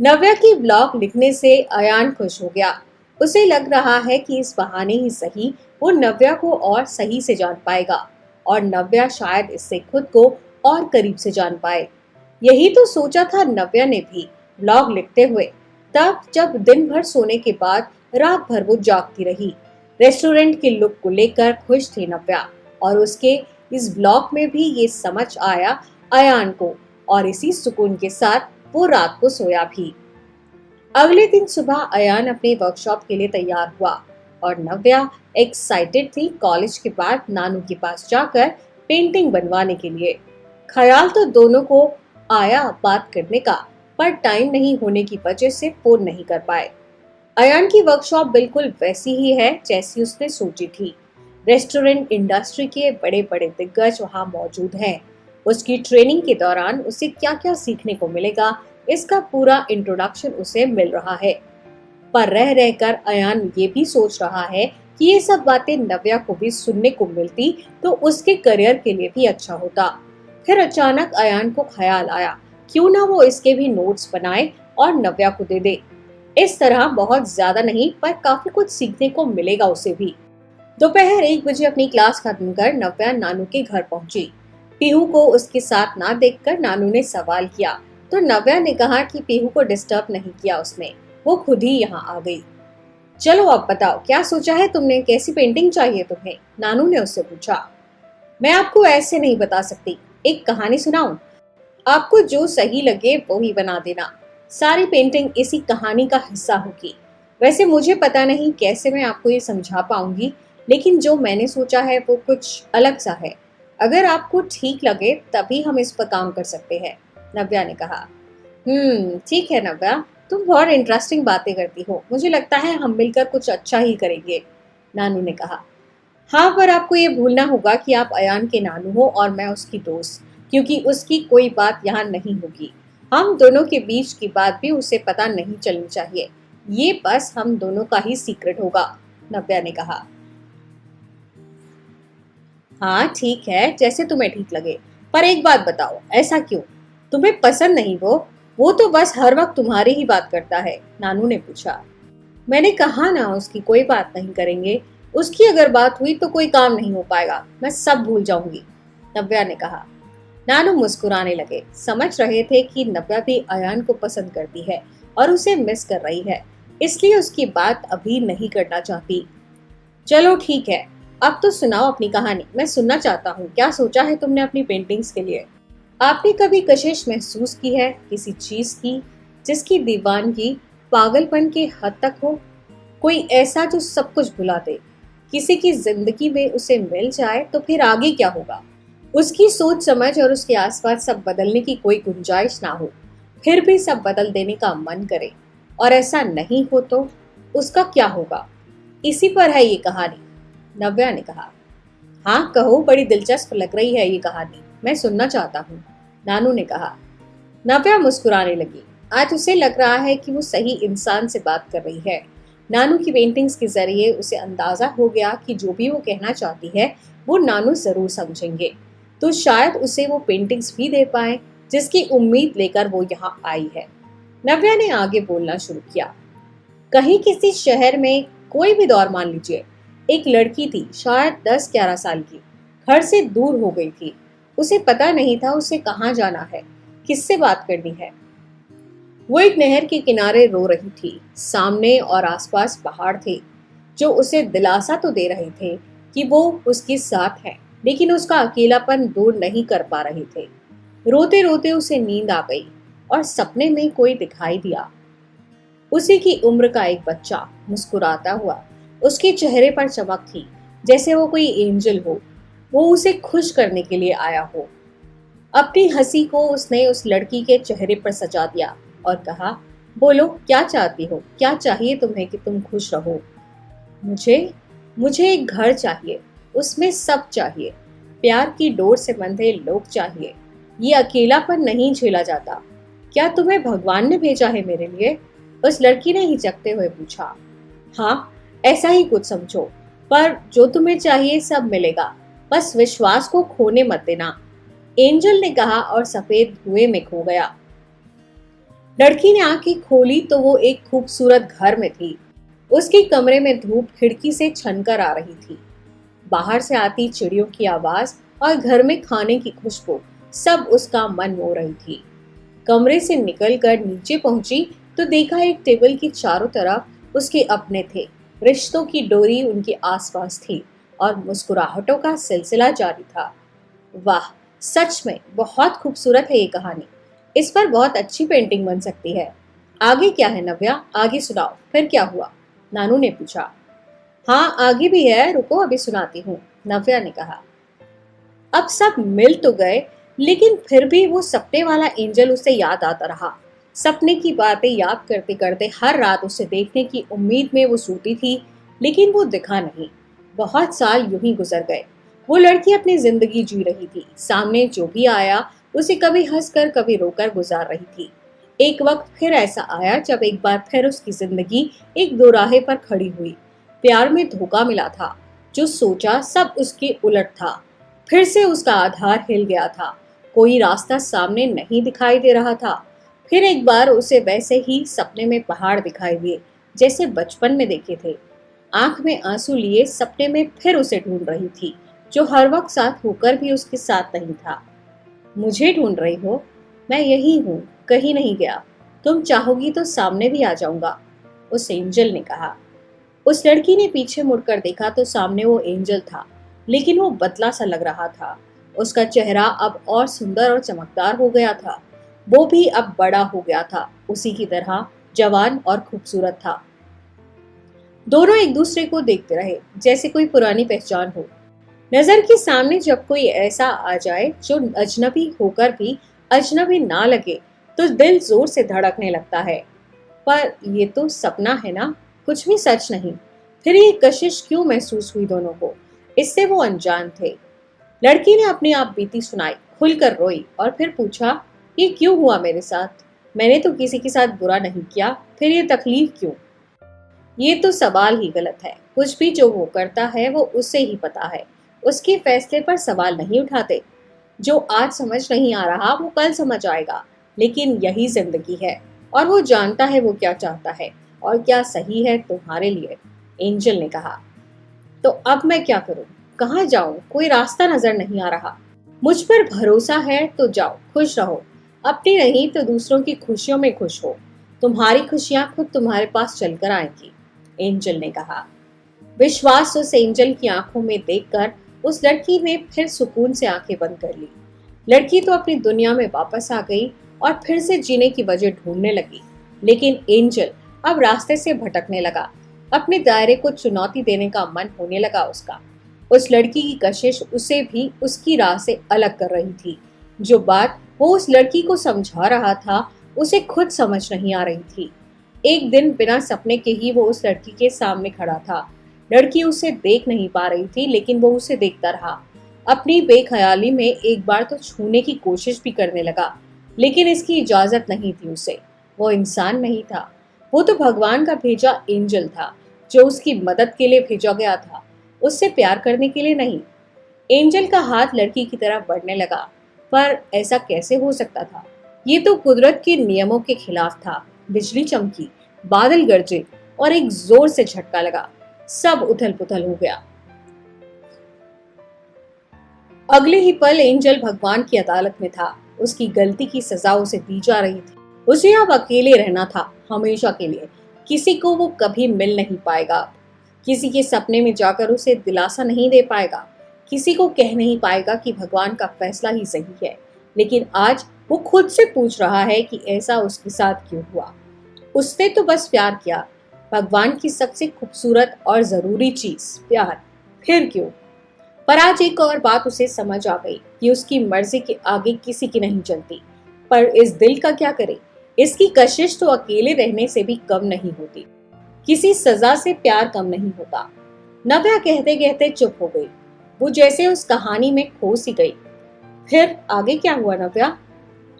नव्या की ब्लॉग लिखने से अयान खुश हो गया। उसे लग रहा है कि इस बहाने ही सही वो नव्या को और सही से जान पाएगा और नव्या शायद इससे खुद को और करीब से जान पाए। यही तो सोचा था नव्या ने भी ब्लॉग लिखते हुए, तब जब दिन भर सोने के बाद रात भर वो जागती रही। रेस्टोरेंट के लुक को लेकर खुश थी नव्या और उसके इस ब्लॉग में भी ये समझ आया अयान को, और इसी सुकून के साथ वो रात को सोया भी। अगले दिन सुबह अयान अपने वर्कशॉप के लिए तैयार हुआ और नव्या एक्साइटेड थी कॉलेज के बाद नानू के पास जाकर पेंटिंग बनवाने के लिए। ख्याल तो दोनों को आया बात करने का, पर टाइम नहीं होने की वजह से फोन नहीं कर पाए। अयान की वर्कशॉप बिल्कुल वैसी ही है जैसी उसने सोची थी। रेस्टोरेंट इंडस्ट्री के बड़े बड़े दिग्गज वहां मौजूद हैं। उसकी ट्रेनिंग के दौरान उसे क्या क्या सीखने को मिलेगा, इसका पूरा इंट्रोडक्शन उसे मिल रहा है। पर रह रहकर अयान ये भी सोच रहा है कि ये सब बातें नव्या को भी सुनने को मिलती तो उसके करियर के लिए भी अच्छा होता। फिर अचानक अयान को ख्याल आया, क्यों ना वो इसके भी नोट्स बनाए और नव्या को दे दे। इस तरह बहुत ज्यादा नहीं पर काफी कुछ सीखने को मिलेगा उसे भी। दोपहर 1 बजे अपनी क्लास खत्म कर नव्या नानू के घर पहुंची। पीहू को उसके साथ ना देखकर नानू ने सवाल किया तो नव्या ने कहा कि पीहू को डिस्टर्ब नहीं किया उसने, वो खुद ही यहाँ आ गई। चलो अब बताओ क्या सोचा है तुमने, कैसी पेंटिंग चाहिए तुम्हें, नानू ने उससे पूछा। मैं आपको ऐसे नहीं बता सकती, एक कहानी सुनाऊं? आपको जो सही लगे वो ही बना देना। सारी पेंटिंग इसी कहानी का हिस्सा होगी। वैसे मुझे पता नहीं कैसे मैं आपको ये समझा पाऊंगी, लेकिन जो मैंने सोचा है वो कुछ अलग सा है। अगर आपको ठीक लगे तभी हम इस पर काम कर सकते हैं, नव्या ने कहा। ठीक है नव्या, तुम बहुत इंटरेस्टिंग बातें करती हो, मुझे लगता है हम मिलकर कुछ अच्छा ही करेंगे, नानू ने कहा। हाँ, पर आपको ये भूलना होगा कि आप अयान के नानू हो और मैं उसकी दोस्त, क्योंकि उसकी कोई बात यहाँ नहीं होगी। हम दोनों के बीच की बात भी उसे पता नहीं चलनी चाहिए। ये बस हम दोनों का ही सीक्रेट होगा, नव्या ने कहा। हाँ ठीक है, जैसे तुम्हें ठीक लगे, पर एक बात बताओ, ऐसा क्यों? तुम्हें पसंद नहीं वो तो बस हर वक्त तुम्हारी ही बात करता है, नानू ने पूछा। मैंने कहा ना उसकी कोई बात नहीं करेंगे। उसकी अगर बात हुई तो कोई काम नहीं हो पाएगा, मैं सब भूल जाऊंगी, नव्या ने कहा। नानू मुस्कुराने लगे, समझ रहे थे कि नव्या भी अयान को पसंद करती है और उसे मिस कर रही है, इसलिए उसकी बात अभी नहीं करना चाहती। चलो ठीक है, अब तो सुनाओ अपनी कहानी, मैं सुनना चाहता हूँ। क्या सोचा है तुमने अपनी पेंटिंग्स के लिए? आपने कभी कशिश महसूस की है किसी चीज की जिसकी दीवानगी पागलपन के हद तक हो? कोई ऐसा जो सब कुछ भुला दे, किसी की जिंदगी में उसे मिल जाए तो फिर आगे क्या होगा? उसकी सोच समझ और उसके आसपास सब बदलने की कोई गुंजाइश ना हो, फिर भी सब बदल देने का मन करे, और ऐसा नहीं हो तो उसका क्या होगा? इसी पर है ये कहानी, नव्या ने कहा। हाँ कहो, बड़ी दिलचस्प लग रही है ये कहानी, मैं सुनना चाहता हूँ, नानू ने कहा। नव्या मुस्कुराने लगी। आज उसे लग रहा है कि वो सही इंसान से बात कर रही है। नानू की पेंटिंग्स के जरिए उसे अंदाजा हो गया कि जो भी वो कहना चाहती है वो नानू जरूर समझेंगे, तो शायद उसे वो पेंटिंग्स भी दे पाए जिसकी उम्मीद लेकर वो यहाँ आई है। नव्या ने आगे बोलना शुरू किया। कहीं किसी शहर में कोई भी दौर मान लीजिए, एक लड़की थी शायद 10-11 साल की, घर से दूर हो गई थी। उसे पता नहीं था उसे कहाँ जाना है, किससे बात करनी है। वो एक नहर के किनारे रो रही थी। सामने और आसपास पहाड़ थे जो उसे दिलासा तो दे रहे थे कि वो उसके साथ है, लेकिन उसका अकेलापन दूर नहीं कर पा रहे थे। रोते रोते उसे नींद आ गई और सपने में कोई दिखाई दिया। उसी की उम्र का एक बच्चा मुस्कुराता हुआ। उसके चेहरे पर चमक थी, जैसे वो कोई एंजल हो, वो उसे खुश करने के लिए आया हो। अपनी हंसी को उसने उस लड़की के चेहरे पर सजा दिया और कहा, बोलो क्या चाहती हो, क्या चाहिए तुम्हें कि तुम खुश रहो? मुझे मुझे एक घर चाहिए, उसमें सब चाहिए, प्यार की डोर से बंधे लोग चाहिए, ये अकेलापन नहीं झेला जाता। क्या तुम्हें भगवान ने भेजा है मेरे लिए? उस लड़की ने हिचकते हुए पूछा। हाँ, ऐसा ही कुछ समझो, पर जो तुम्हें चाहिए सब मिलेगा, बस विश्वास को खोने मत देना, एंजल ने कहा और सफेद धुएं में खो गया। लड़की ने आंखें खोली तो वो एक खूबसूरत घर में थी। उसके कमरे में धूप खिड़की से छनकर आ रही थी। बाहर से आती चिड़ियों की आवाज और घर में खाने की खुशबू सब उसका मन मोह रही थी। कमरे से निकलकर नीचे पहुंची तो देखा एक टेबल की चारों तरफ उसके अपने थे। रिश्तों की डोरी उनके आसपास थी और मुस्कुराहटों का सिलसिला जारी था। वाह, सच में बहुत खूबसूरत है ये कहानी। इस पर बहुत अच्छी पेंटिंग बन सकती है। आगे क्या है नव्या, आगे सुनाओ, फिर क्या हुआ? नानू ने पूछा। हाँ, आगे भी है, रुको अभी सुनाती हूँ, नव्या ने कहा। अब सब मिल तो गए, लेकिन फिर भी वो सपने वाला एंजल उसे याद आता रहा। सपने की बातें याद करते करते हर रात उसे देखने की उम्मीद में वो सोती थी, लेकिन वो दिखा नहीं। बहुत साल यूं ही गुजर गए। वो लड़की अपनी जिंदगी जी रही थी। सामने जो भी आया उसे कभी हंसकर कभी रोकर गुजार रही थी। एक वक्त फिर ऐसा आया जब एक बार फिर उसकी जिंदगी एक दोराहे पर खड़ी हुई। प्यार में धोखा मिला था। जो सोचा सब उसके उलट था। फिर से उसका आधार हिल गया था। कोई रास्ता सामने नहीं दिखाई दे रहा था। फिर एक बार उसे वैसे ही सपने में पहाड़ दिखाई दिए, जैसे बचपन में देखे थे। आंख में आंसू लिए सपने में फिर उसे ढूंढ रही थी, जो हर वक्त साथ होकर भी उसके साथ नहीं था। मुझे ढूंढ रही हो? मैं यही हूँ, कहीं नहीं गया। तुम चाहोगी तो सामने भी आ जाऊंगा, उस एंजल ने कहा। उस लड़की ने पीछे मुड़कर देखा तो सामने वो एंजल था, लेकिन वो बदला सा लग रहा था। उसका चेहरा अब और सुंदर और चमकदार हो गया था। वो भी अब बड़ा हो गया था, उसी की तरह जवान और खूबसूरत था। दोनों एक दूसरे को देखते रहे, जैसे कोई पुरानी पहचान हो। नजर के सामने जब कोई ऐसा आ जाए जो अजनबी होकर भी अजनबी ना लगे, तो दिल जोर से धड़कने लगता है। पर ये तो सपना है ना, कुछ भी सच नहीं। फिर ये कशिश क्यों महसूस हुई दोनों को? इससे वो अनजान थे। लड़की ने अपनी आप बीती सुनाई, खुलकर रोई और फिर पूछा, ये क्यों हुआ मेरे साथ? मैंने तो किसी के साथ बुरा नहीं किया, फिर ये तकलीफ क्यों? ये तो सवाल ही गलत है। कुछ भी जो वो करता है वो उसे ही पता है। उसके फैसले पर सवाल नहीं उठाते। जो आज समझ नहीं आ रहा वो कल समझ आएगा। लेकिन यही जिंदगी है और वो जानता है वो क्या चाहता है और क्या सही है तुम्हारे लिए, एंजल ने कहा। तो अब मैं क्या करूं? कहाँ जाऊं? कोई रास्ता नजर नहीं आ रहा। मुझ पर भरोसा है तो जाओ, खुश रहो। अपनी नहीं तो दूसरों की खुशियों में खुश हो। तुम्हारी खुशियां खुद तुम्हारे पास चलकर आएंगी, एंजल ने कहा। विश्वास उस एंजल की आंखों में देखकर उस लड़की ने फिर सुकून से आंखें बंद कर ली। लड़की तो अपनी दुनिया में वापस आ गई और फिर से जीने की वजह ढूंढने लगी। लेकिन एंजल अब रास्ते से भटकने लगा। अपने दायरे को चुनौती देने का मन होने लगा उसका। उस लड़की की कशिश उसे भी उसकी राह से अलग कर रही थी। जो बात वो उस लड़की को समझा रहा था उसे खुद समझ नहीं आ रही थी। एक दिन बिना सपने के ही वो उस लड़की के सामने खड़ा था। लड़की उसे देख नहीं पा रही थी, लेकिन वो उसे देखता रहा। अपनी बेख्याली में एक बार तो छूने की कोशिश भी करने लगा, लेकिन इसकी इजाजत नहीं थी उसे। वो इंसान नहीं था, वो तो भगवान का भेजा एंजल था, जो उसकी मदद के लिए भेजा गया था, उससे प्यार करने के लिए नहीं। एंजल का हाथ लड़की की तरफ बढ़ने लगा, पर ऐसा कैसे हो सकता था? ये तो कुदरत के नियमों के खिलाफ था। बिजली चमकी, बादल गरजे और एक जोर से झटका लगा। सब उथल पुथल हो गया। अगले ही पल एंजल भगवान की अदालत में था। उसकी गलती की सजा उसे दी जा रही थी। उसे अब अकेले रहना था, हमेशा के लिए। किसी को वो कभी मिल नहीं पाएगा। किसी के सपने में जाकर उसे दिलासा नहीं दे पाएगा। किसी को कह नहीं पाएगा कि भगवान का फैसला ही सही है। लेकिन आज वो खुद से पूछ रहा है कि ऐसा उसके साथ क्यों हुआ। उसने तो बस प्यार किया, भगवान की सबसे खूबसूरत और जरूरी चीज, प्यार। फिर क्यों? पर आज एक और बात उसे समझ आ गई कि उसकी मर्जी के आगे किसी की नहीं चलती। पर इस दिल का क्या करे? इसकी कशिश तो अकेले रहने से भी कम नहीं होती। किसी सजा से प्यार कम नहीं होता। नव्या कहते कहते चुप हो गई। वो जैसे उस कहानी में खो सी गई। फिर आगे क्या हुआ नव्या?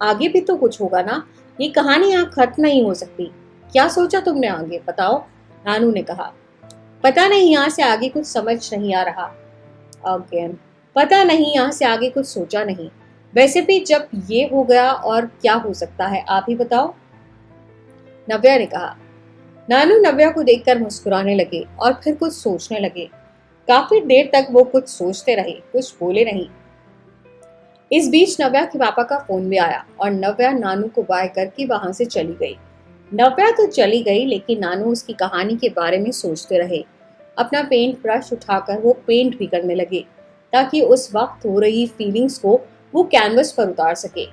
आगे भी तो कुछ होगा ना? ये कहानी यहाँ खत्म नहीं हो सकती। क्या सोचा तुमने आगे, बताओ, नानू ने कहा। पता नहीं, यहाँ से आगे कुछ समझ नहीं आ रहा। अगेन पता नहीं, यहाँ से आगे कुछ सोचा नहीं। वैसे भी जब ये हो गया और क्या हो सकता है, आप ही बताओ। नव्या ने कहा। नानू नव्या को देखकर मुस्कुराने लगे और फिर कुछ सोचने लगे। काफी देर तक वो कुछ सोचते रहे, कुछ बोले नहीं। इस बीच नव्या के पापा का फोन भी आया और नव्या नानू को बाय करके वहां से चली गई। नव्या तो चली गई, लेकिन नानू उसकी कहानी के बारे में सोचते रहे। अपना पेंट ब्रश उठाकर वो पेंट भी करने लगे ताकि उस वक्त हो रही फीलिंग्स को वो कैनवस पर उतार सके।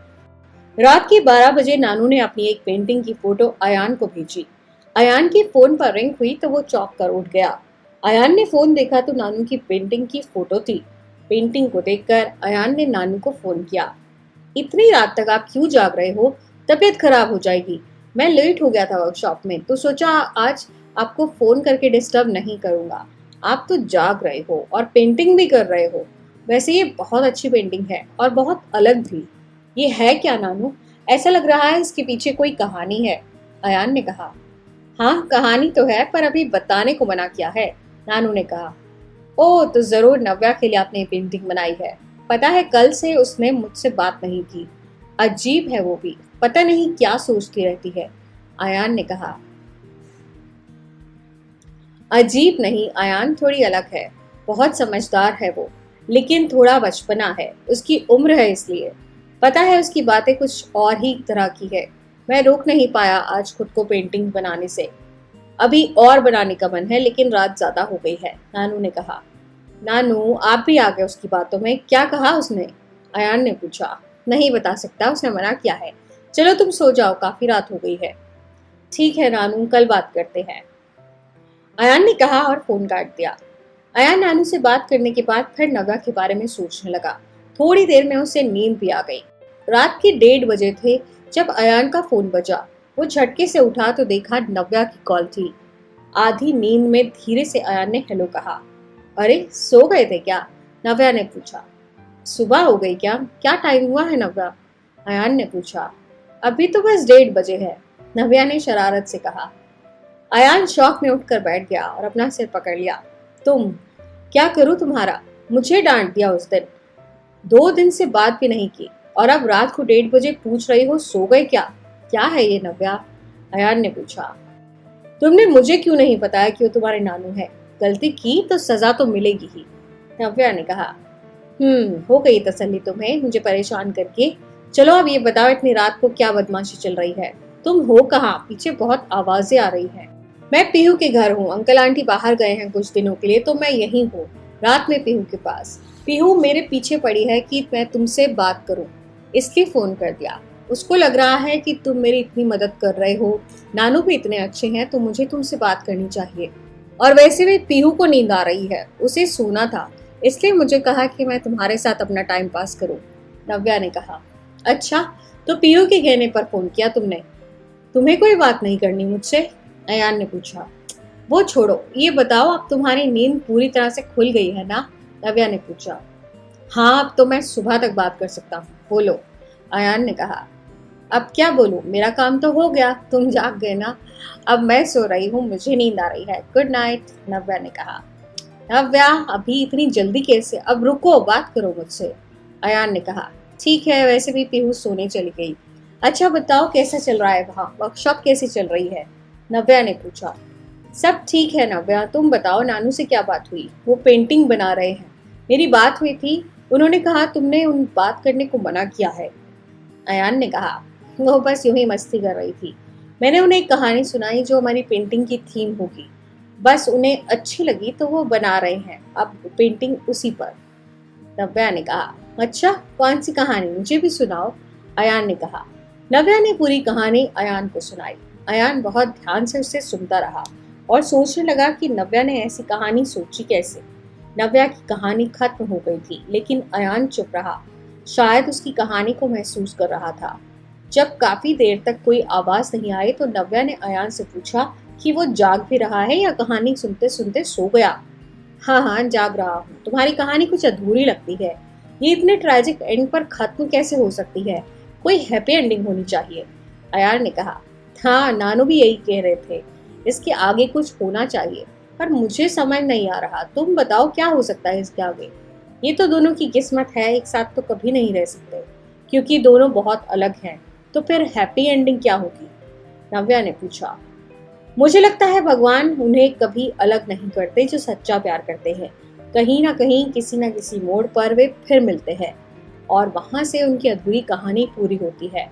रात के 12 बजे नानू ने अपनी एक पेंटिंग की फोटो अयान को भेजी। अयान के फोन पर रिंग हुई तो वो चौंक कर उठ गया। अयान ने फोन देखा तो नानू की पेंटिंग की फोटो थी। पेंटिंग को देखकर अयान ने नानू को फोन किया। इतनी रात तक आप क्यों जाग रहे हो? तबीयत खराब हो जाएगी। मैं लेट हो गया था वर्कशॉप में तो सोचा आज आपको फोन करके डिस्टर्ब नहीं करूंगा। आप तो जाग रहे हो और पेंटिंग भी कर रहे हो। वैसे ये बहुत अच्छी पेंटिंग है और बहुत अलग भी। ये है क्या नानू? ऐसा लग रहा है इसके पीछे कोई कहानी है। अयान ने कहा। हाँ, कहानी तो है, पर अभी बताने को मना किया है, नानू ने कहा। ओह, तो जरूर नव्या के लिए आपने पेंटिंग बनाई है। पता है कल से उसने मुझसे बात नहीं की। अजीब है वो भी, पता नहीं क्या सोचती रहती है, अयान ने कहा। अजीब नहीं, अयान थोड़ी अलग है। बहुत समझदार है वो, लेकिन थोड़ा बचपना है, उसकी उम्र है इसलिए। पता है उसकी बातें कुछ और ही तरह की है। मैं रोक नहीं पाया आज खुद को पेंटिंग बनाने से। अभी और बनाने का मन है, लेकिन रात ज्यादा हो गई है, नानू ने कहा। नानू, आप भी आ गए उसकी बातों में। क्या कहा उसने? अयान ने पूछा। नहीं बता सकता, उसने मना किया है। चलो तुम सो जाओ, काफी रात हो गई है। ठीक है नानू, कल बात करते हैं, अयान ने कहा और फोन काट दिया। अयान नानू से बात करने के बाद फिर नव्या के बारे में सोचने लगा। थोड़ी देर में उसे नींद भी आ गई। रात के 1:30 बजे थे जब अयान का फोन बजा। वो झटके से उठा तो देखा नव्या की कॉल थी। आधी नींद में धीरे से अयान ने हेलो कहा। अरे, सो गए थे क्या? नव्या ने पूछा। सुबह हो गई क्या? क्या टाइम हुआ है नव्या? अयान ने पूछा। अभी तो बस 1:30 बजे है, नव्या ने शरारत से कहा। अयान शौक में उठकर बैठ गया और अपना सिर पकड़ लिया। तुम, क्या करूं तुम्हारा? मुझे डांट दिया उस दिन। 2 दिन से बात भी नहीं की और अब रात को 1:30 बजे पूछ रही हो सो गए क्या? क्या है ये नव्या? अयान ने पूछा। तुमने मुझे क्यों नहीं बताया कि वो तुम्हारे नानू है? गलती की तो सजा तो मिलेगी ही, नव्या ने कहा। हो गई तसल्ली तुम्हें मुझे परेशान करके। चलो अब ये बताओ, इतनी रात को क्या बदमाशी चल रही है? तुम हो कहाँ? पीछे बहुत आवाजें आ रही हैं। मैं पीहू के घर हूँ, अंकल आंटी बाहर गए हैं कुछ दिनों के लिए तो मैं यहीं हूँ, रात में पीहू के पास। पीहू मेरे पीछे पड़ी है कि मैं तुमसे बात करूँ, इसलिए फोन कर दिया। उसको लग रहा है कि तुम मेरी इतनी मदद कर रहे हो, नानू भी इतने अच्छे हैं तो मुझे तुमसे बात करनी चाहिए। और वैसे भी पीहू को नींद आ रही है, उसे सोना था, इसलिए मुझे कहा कि मैं तुम्हारे साथ अपना टाइम पास करूं, नव्या ने कहा। अच्छा, तो पीहू के कहने पर फोन किया तुमने? तुम्हें कोई बात नहीं करनी मुझसे? अयान ने पूछा। वो छोड़ो, ये बताओ अब तुम्हारी नींद पूरी तरह से खुल गई है ना? नव्या ने पूछा। हाँ, अब तो मैं सुबह तक बात कर सकता हूँ, बोलो, अयान ने कहा। अब क्या बोलूं, मेरा काम तो हो गया, तुम जाग गए ना। अब मैं सो रही हूँ, मुझे नींद आ रही है, गुड नाइट, नव्या ने कहा। नव्या, अभी इतनी जल्दी कैसे? अब रुको, बात करो मुझसे, अयान ने कहा। ठीक है, वैसे भी पीहू सोने चली गई। अच्छा बताओ, कैसा चल रहा है वहाँ? वर्कशॉप कैसी चल रही है? नव्या ने पूछा। सब ठीक है नव्या, तुम बताओ नानू से क्या बात हुई? वो पेंटिंग बना रहे हैं। मेरी बात हुई थी, उन्होंने कहा तुमने उन बात करने को मना किया है, अयान ने कहा। वो बस यूं ही मस्ती कर रही थी। मैंने उन्हें एक कहानी सुनाई जो हमारी पेंटिंग की थीम होगी। बस उन्हें अच्छी लगी तो वो बना रहे हैं अब पेंटिंग उसी पर, नव्या ने कहा। अच्छा, कौन सी कहानी? मुझे भी सुनाओ, अयान ने कहा। नव्या ने पूरी कहानी अयान को सुनाई। अयान बहुत ध्यान से उसे सुनता रहा और सोचने लगा कि नव्या ने ऐसी कहानी सोची कैसे। नव्या की कहानी खत्म हो गई थी, लेकिन अयान चुप रहा। शायद उसकी कहानी को महसूस कर रहा था। जब काफी देर तक कोई आवाज नहीं आई तो नव्या ने अयान से पूछा कि वो जाग भी रहा है या कहानी सुनते सुनते सो गया। हाँ हाँ, जाग रहा हूँ। तुम्हारी कहानी कुछ अधूरी लगती है। ये इतने ट्रेजिक एंड पर खत्म कैसे हो सकती है? कोई हैप्पी एंडिंग होनी चाहिए, अयान ने कहा। हाँ, नानू भी यही कह रहे थे, इसके आगे कुछ होना चाहिए, पर मुझे समझ नहीं आ रहा। तुम बताओ क्या हो सकता है इसके आगे? ये तो दोनों की किस्मत है, एक साथ तो कभी नहीं रह सकते, क्योंकि दोनों बहुत अलग हैं। तो फिर हैप्पी एंडिंग क्या होगी? नव्या ने पूछा। मुझे लगता है भगवान उन्हें कभी अलग नहीं करते जो सच्चा प्यार करते हैं। कहीं ना कहीं किसी न किसी मोड़ पर वे फिर मिलते हैं और वहां से उनकी अधूरी कहानी पूरी होती है।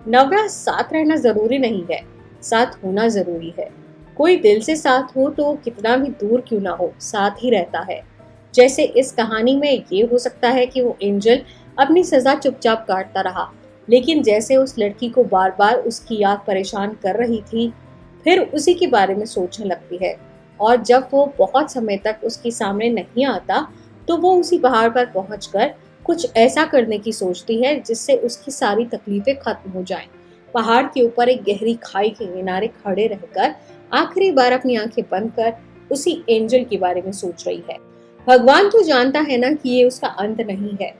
नव्या, साथ रहना जरूरी नहीं है, साथ होना जरूरी है। कोई दिल से साथ हो तो कितना भी दूर क्यों ना हो, साथ ही रहता है। जैसे इस कहानी में ये हो सकता है कि वो एंजल अपनी सजा चुपचाप काटता रहा, लेकिन जैसे उस लड़की को बार बार उसकी याद परेशान कर रही थी, फिर उसी के बारे में सोचने लगती है। और जब वो बहुत समय तक उसके सामने नहीं आता, तो वो उसी पहाड़ पर पहुंचकर कुछ ऐसा करने की सोचती है जिससे उसकी सारी तकलीफें खत्म हो जाएं। पहाड़ के ऊपर एक गहरी खाई के किनारे खड़े रहकर आखिरी बार अपनी आंखें बंद कर उसी एंजल के बारे में सोच रही है। भगवान तो जानता है ना कि ये उसका अंत नहीं है,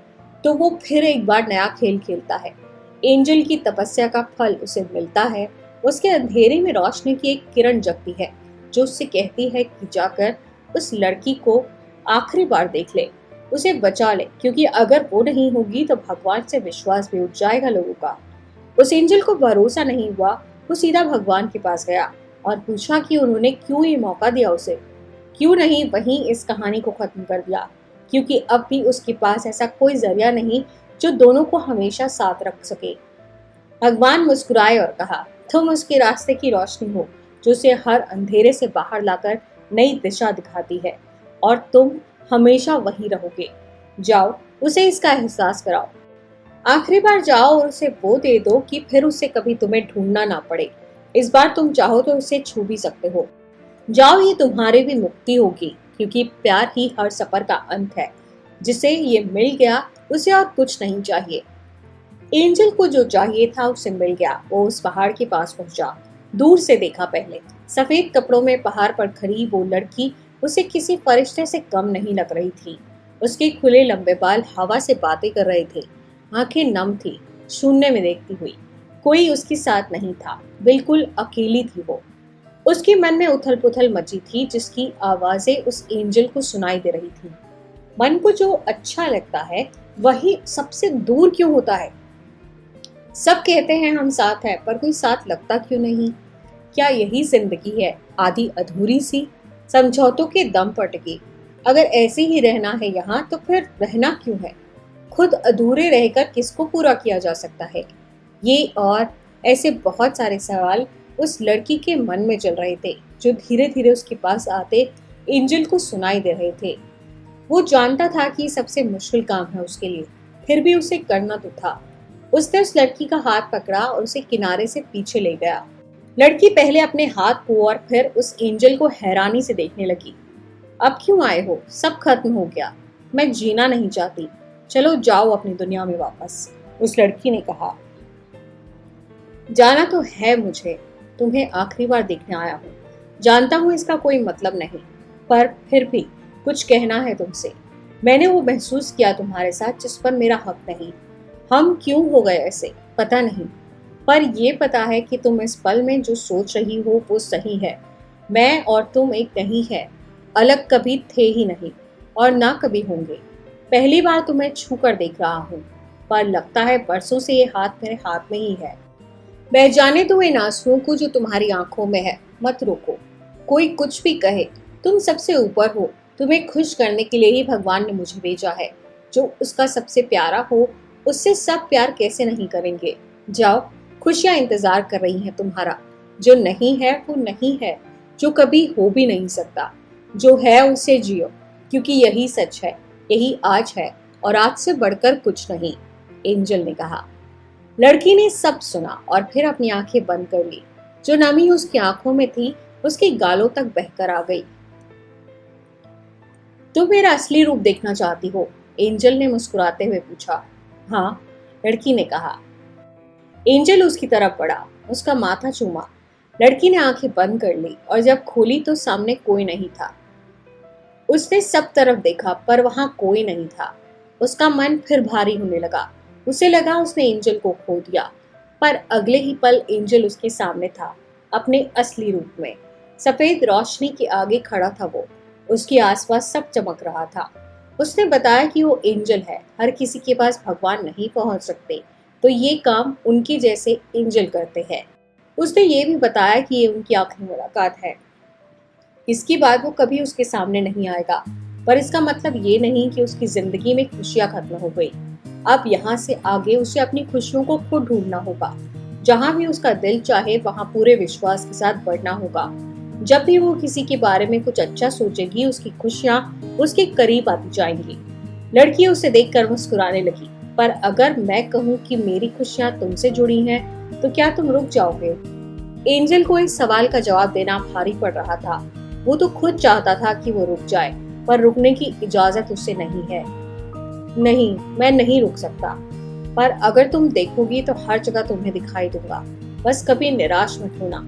तो वो फिर एक बार नया खेल खेलता है। एंजल की तपस्या का फल उसे मिलता है। उसके अंधेरे में रोशनी की एक किरण जगती है जो उससे कहती है कि जाकर उस लड़की को आखिरी बार देख ले, उसे बचा ले, क्योंकि अगर वो नहीं होगी तो भगवान से विश्वास भी उठ जाएगा लोगों का। उस एंजल को भरोसा नहीं हुआ। वो सीधा भगवान के पास गया और पूछा कि उन्होंने क्यों ये मौका दिया उसे, क्यों नहीं वहीं इस कहानी को खत्म कर दिया, क्योंकि अब भी उसके पास ऐसा कोई जरिया नहीं जो दोनों को हमेशा साथ रख सके। भगवान मुस्कुराए और कहा, तुम उसके रास्ते की रोशनी हो जो उसे हर अंधेरे से बाहर लाकर नई दिशा दिखाती है, और तुम हमेशा वहीं रहोगे। जाओ, उसे इसका एहसास कराओ। आखिरी बार जाओ और उसे वो दे दो कि फिर उसे कभी तुम्हें ढूंढना ना पड़े। इस बार तुम चाहो तो उसे छू भी सकते हो। जाओ, ये तुम्हारी भी मुक्ति होगी, क्योंकि प्यार ही हर सफर का अंत है। जिसे ये मिल गया उसे और कुछ नहीं चाहिए। एंजल को जो चाहिए था उसे मिल गया। वो उस पहाड़ के पास पहुंचा। दूर से देखा पहले, सफेद कपड़ों में पहाड़ पर खड़ी वो लड़की उसे किसी फरिश्ते से कम नहीं लग रही थी। उसके खुले लंबे बाल हवा से बातें कर रहे थे। आंखें नम थी, शून्य में देखती हुई। कोई उसके साथ नहीं था, बिल्कुल अकेली थी वो। उसके मन में उथल पुथल मची थी, जिसकी आवाजें उस एंजल को सुनाई दे रही थी। मन को जो अच्छा लगता है वही सबसे दूर क्यों होता है? सब कहते हैं हम साथ हैं, पर कोई साथ लगता क्यों नहीं? क्या यही जिंदगी है, आधी अधूरी सी, समझौतों के दम पर टिकी? अगर ऐसे ही रहना है यहाँ, तो फिर रहना क्यों है? खुद अधूरे रहकर किसको पूरा किया जा सकता है? ये और ऐसे बहुत सारे सवाल उस लड़की के मन में चल रहे थे, जो धीरे धीरे उसके पास आते एंजल को सुनाई दे रहे थे। वो जानता था कि सबसे मुश्किल काम है उसके लिए, फिर भी उसे करना तो था। उसने उस लड़की का हाथ पकड़ा और उसे किनारे से पीछे ले गया। लड़की पहले अपने हाथ को और फिर उस एंजल को हैरानी से देखने लगी। अब क्यों आए हो? सब खत्म हो गया। मैं जीना नहीं चाहती। चलो जाओ अपनी दुनिया में वापस, उस लड़की ने कहा। जाना तो है मुझे, तुम्हें आखिरी बार देखने आया हूँ। जानता हूँ इसका कोई मतलब नहीं, पर फिर भी कुछ कहना है तुमसे। मैंने वो महसूस किया तुम्हारे साथ जिस पर मेरा हक नहीं। हम क्यों हो गए ऐसे पता नहीं, पर ये पता है कि तुम इस पल में जो सोच रही हो वो सही है। मैं और तुम एक नहीं है, अलग कभी थे ही नहीं और ना कभी होंगे। पहली बार तुम्हें छू कर देख रहा हूँ, पर लगता है बरसों से ये हाथ मेरे हाथ में ही है। बह जाने दो इन आंसुओं को जो तुम्हारी आंखों में है, मत रोको। कोई कुछ भी कहे, तुम सबसे ऊपर हो। तुम्हें खुश करने के लिए ही भगवान ने मुझे भेजा है। जो उसका सबसे प्यारा हो, उससे सब प्यार कैसे नहीं करेंगे। जाओ, खुशियां इंतजार कर रही हैं तुम्हारा। जो नहीं है वो नहीं है, जो कभी हो भी नहीं सकता। जो है उसे जियो, क्योंकि यही सच है, यही आज है और आज से बढ़कर कुछ नहीं, एंजल ने कहा। लड़की ने सब सुना और फिर अपनी आंखें बंद कर ली। जो नमी उसकी आंखों में थी उसके गालों तक बहकर आ गई। तुम मेरा असली रूप देखना चाहती हो? एंजल ने मुस्कुराते हुए पूछा। हाँ, लड़की ने कहा। एंजल उसकी तरफ बढ़ा, उसका माथा चूमा। लड़की ने आंखें बंद कर ली और जब खोली तो सामने कोई नहीं था। उसने सब तरफ देखा पर वहां कोई नहीं था। उसका मन फिर भारी होने लगा। उसे लगा उसने एंजल को खो दिया, पर अगले ही पल एंजल उसके सामने था, अपने असली रूप में। सफेद रोशनी के आगे खड़ा था वो। उसके आसपास सब चमक रहा था। उसने बताया कि वो एंजल है, हर किसी के पास भगवान नहीं पहुंच सकते, तो ये काम उनके जैसे एंजल करते हैं। उसने ये भी बताया कि ये उनकी आखिरी मुलाकात है। इसके बाद वो कभी उसके सामने नहीं आएगा, पर इसका मतलब ये नहीं कि उसकी जिंदगी में खुशियां खत्म हो गई। अब यहाँ से आगे उसे अपनी खुशियों को खुद ढूंढना होगा। जहाँ भी उसका दिल चाहे वहाँ पूरे विश्वास के साथ बढ़ना होगा। जब भी वो किसी के बारे में कुछ अच्छा सोचेगी, उसकी खुशियाँ उसके करीब आती जाएंगी। लड़की उसे देखकर मुस्कुराने लगी। पर अगर मैं कहूँ कि मेरी खुशियाँ तुमसे जुड़ी हैं, तो क्या तुम रुक जाओगे? एंजल को इस सवाल का जवाब देना भारी पड़ रहा था। वो तो खुद चाहता था कि वो रुक जाए, पर रुकने की इजाजत उससे नहीं है। नहीं, मैं नहीं रुक सकता। पर अगर तुम देखोगी तो हर जगह तुम्हें दिखाई दूंगा। बस कभी निराश मत होना।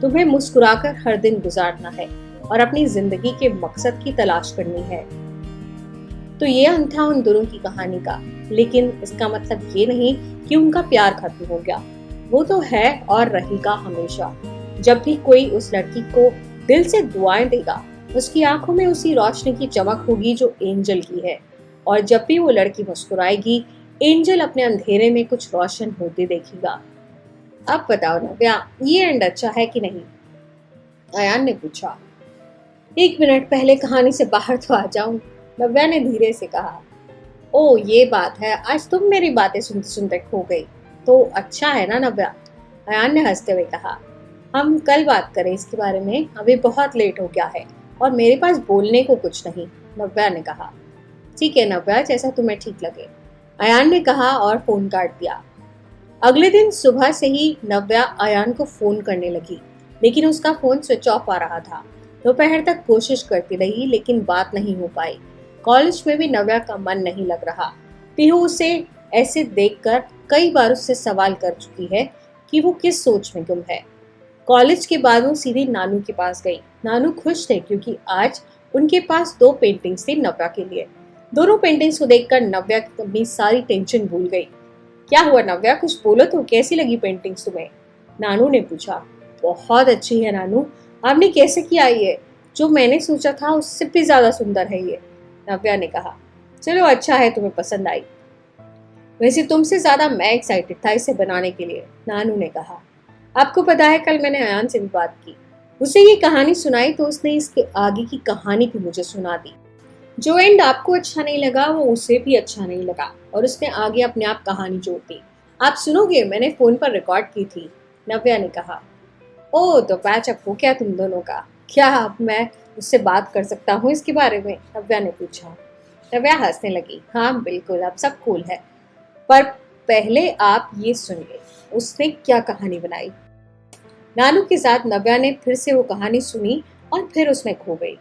तुम्हें मुस्कुराकर हर दिन गुजारना है और अपनी जिंदगी के मकसद की तलाश करनी है। तो ये अंत था उन दोनों की कहानी का, लेकिन इसका मतलब ये नहीं कि उनका प्यार खत्म हो गया। वो तो है और रहेगा हमेशा। जब भी कोई उस लड़की को दिल से दुआएं देगा, उसकी आंखों में उसी रोशनी की चमक होगी जो एंजल की है। और जब भी वो लड़की मुस्कुराएगी, एंजल अपने अंधेरे में कुछ रोशन होते देखेगा। अब बताओ नव्या, ये एंड अच्छा है कि नहीं? अयान ने पूछा। 1 मिनट पहले कहानी से बाहर तो आ जाऊं, नव्या ने धीरे से कहा। ओ ये बात है, आज तुम मेरी बातें सुनते सुनते खो गई। तो अच्छा है ना नव्या? अयान ने हंसते हुए कहा। हम कल बात करें इसके बारे में, अभी बहुत लेट हो गया है और मेरे पास बोलने को कुछ नहीं, नव्या ने कहा। ठीक है नव्या, जैसा तुम्हें ठीक लगे, अयान ने कहा और फोन काट दिया। अगले दिन सुबह से ही नव्या अयान को फोन करने लगी, लेकिन उसका फोन स्विच ऑफ आ रहा था। दोपहर तक कोशिश करती रही, लेकिन बात नहीं हो पाई। कॉलेज में भी नव्या का मन नहीं लग रहा। पीहू उसे ऐसे देखकर कई बार उससे सवाल कर चुकी है कि वो किस सोच में गुम है। कॉलेज के बाद वो सीधी नानू के पास गई। नानू खुश थे क्योंकि आज उनके पास 2 पेंटिंग्स थी नव्या के लिए। दोनों पेंटिंग्स को देखकर नव्या अपनी सारी टेंशन भूल गई। क्या हुआ नव्या, कुछ बोलो तो, कैसी लगी पेंटिंग्स तुम्हें? नानू ने पूछा। बहुत अच्छी है नानू, आपने कैसे किया ये? जो मैंने सोचा था उससे भी ज्यादा सुंदर है ये, नव्या ने कहा। चलो अच्छा है तुम्हें पसंद आई। वैसे तुमसे ज्यादा मैं एक्साइटेड था इसे बनाने के लिए, नानू ने कहा। आपको पता है कल मैंने अयान से भी बात की। उसे ये कहानी सुनाई तो उसने इसके आगे की कहानी भी मुझे सुना दी। जो एंड आपको अच्छा नहीं लगा वो उसे भी अच्छा नहीं लगा और उसने आगे अपने आप कहानी जोड़ दी। आप सुनोगे, मैंने फोन पर रिकॉर्ड की थी, नव्या ने कहा। ओह, तो पैचअप हो क्या तुम दोनों का? क्या अब मैं उससे बात कर सकता हूँ इसके बारे में? नव्या ने पूछा। नव्या हंसने लगी। हाँ बिल्कुल, अब सब कूल है, पर पहले आप ये सुनिए उसने क्या कहानी बनाई। नानू के साथ नव्या ने फिर से वो कहानी सुनी और फिर उसमें खो गई।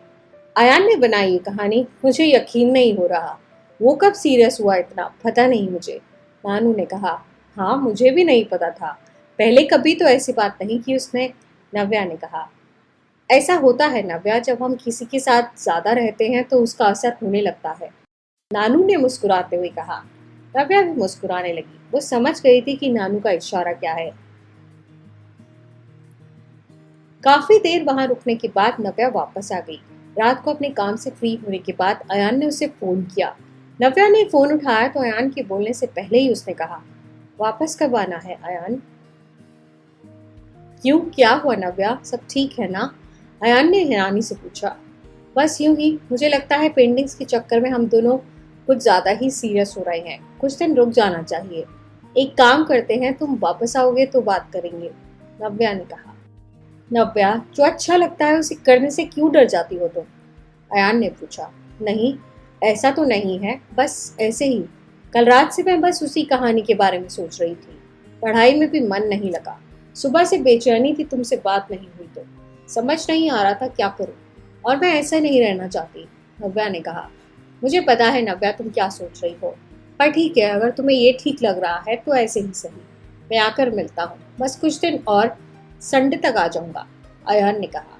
अयान ने बनाई ये कहानी, मुझे यकीन नहीं हो रहा। वो कब सीरियस हुआ इतना, पता नहीं मुझे, नानू ने कहा। हाँ मुझे भी नहीं पता था, पहले कभी तो ऐसी बात नहीं की उसने, नव्या ने कहा। ऐसा होता है नव्या, जब हम किसी के साथ ज्यादा रहते हैं तो उसका असर होने लगता है, नानू ने मुस्कुराते हुए कहा। नव्या भी मुस्कुराने लगी। वो समझ गई थी कि नानू का इशारा क्या है। काफी देर वहां रुकने के बाद नव्या वापस आ गई। रात को अपने काम से फ्री होने के बाद अयान ने उसे फोन किया। नव्या ने फोन उठाया तो अयान के बोलने से पहले ही उसने कहा, वापस कब आना है अयान? क्यों, क्या हुआ नव्या, सब ठीक है ना? अयान ने हैरानी से पूछा। बस यूं ही, मुझे लगता है पेंटिंग्स के चक्कर में हम दोनों कुछ ज्यादा ही सीरियस हो रहे हैं, कुछ दिन रुक जाना चाहिए। एक काम करते हैं, तुम वापस आओगे तो बात करेंगे, नव्या ने कहा। नव्या, जो अच्छा लगता है उसे करने से क्यों डर जाती हो तुम? अयान ने पूछा। नहीं, ऐसा तो नहीं है, बस ऐसे ही। कल रात से मैं बस उसी कहानी के बारे में सोच रही थी। पढ़ाई में भी मन नहीं लगा। सुबह से बेचैनी थी, तुमसे बात नहीं हुई तो समझ नहीं आ रहा था क्या करूं, और मैं ऐसा नहीं रहना चाहती, नव्या ने कहा। मुझे पता है नव्या तुम क्या सोच रही हो, पर ठीक है, अगर तुम्हें ये ठीक लग रहा है तो ऐसे ही सही। मैं आकर मिलता हूँ, बस कुछ दिन और, संडे तक आ जाऊंगा, अयान ने कहा।